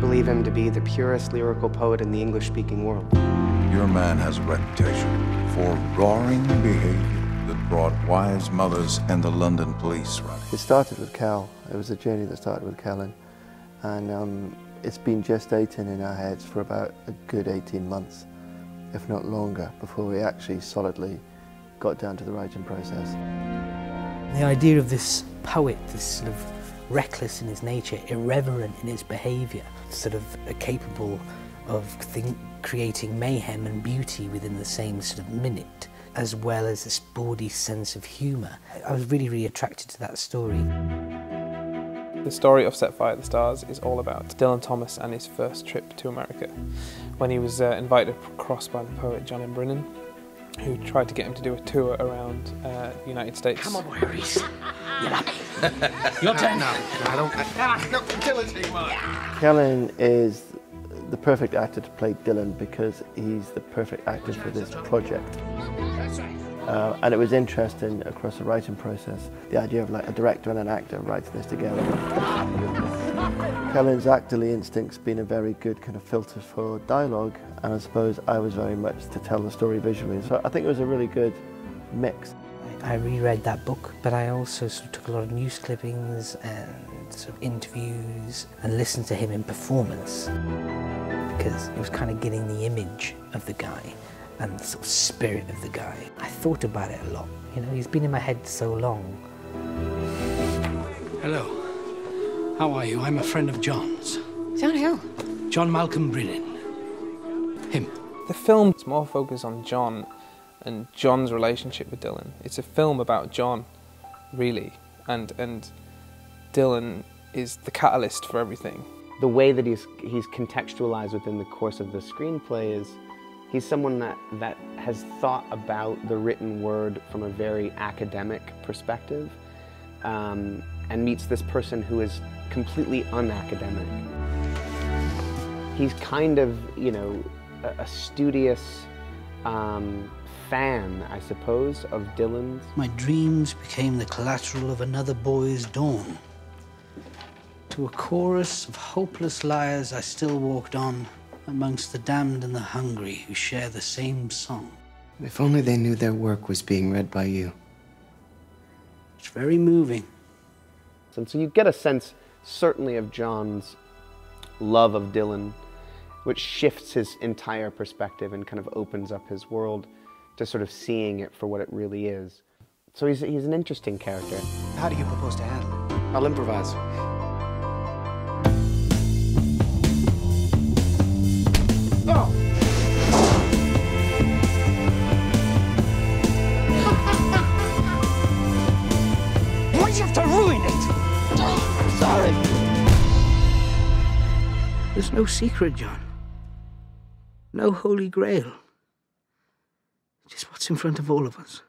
believe him to be the purest lyrical poet in the English-speaking world. Your man has a reputation for roaring behavior that brought wives, mothers, and the London police running. It started with Cal. It was a journey that started with Celyn, and it's been gestating in our heads for about a good 18 months, if not longer, before we actually solidly got down to the writing process. The idea of this poet, this sort of reckless in his nature, irreverent in his behaviour, sort of capable of creating mayhem and beauty within the same sort of minute, as well as this bawdy sense of humour. I was really, really attracted to that story. The story of Set Fire to the Stars is all about Dylan Thomas and his first trip to America, when he was invited across by the poet John M. Brennan, who tried to get him to do a tour around the United States. Come on, boy, Reese. You're happy. Your turn. No, I don't. No, Dylan, take mine. Celyn is the perfect actor to play Dylan because he's the perfect actor for this project. And it was interesting across the writing process, the idea of like a director and an actor writing this together. Celyn's actorly instinct's been a very good kind of filter for dialogue, and I suppose I was very much to tell the story visually. So I think it was a really good mix. I reread that book, but I also sort of took a lot of news clippings and sort of interviews and listened to him in performance, because it was kind of getting the image of the guy and the sort of spirit of the guy. I thought about it a lot. You know, he's been in my head so long. Hello. How are you? I'm a friend of John's. John who? John Malcolm Brennan. Him. The film's more focused on John and John's relationship with Dylan. It's a film about John, really, and Dylan is the catalyst for everything. The way that he's contextualized within the course of the screenplay is he's someone that has thought about the written word from a very academic perspective, and meets this person who is completely unacademic. He's kind of, you know, a studious fan, I suppose, of Dylan's. My dreams became the collateral of another boy's dawn. To a chorus of hopeless liars I still walked on, amongst the damned and the hungry who share the same song. If only they knew their work was being read by you. It's very moving. And so you get a sense, certainly, of John's love of Dylan, which shifts his entire perspective and kind of opens up his world to sort of seeing it for what it really is. So he's an interesting character. How do you propose to handle it? I'll improvise. Oh! Why'd you have to ruin it? Sorry. There's no secret, John. No holy grail. Just what's in front of all of us.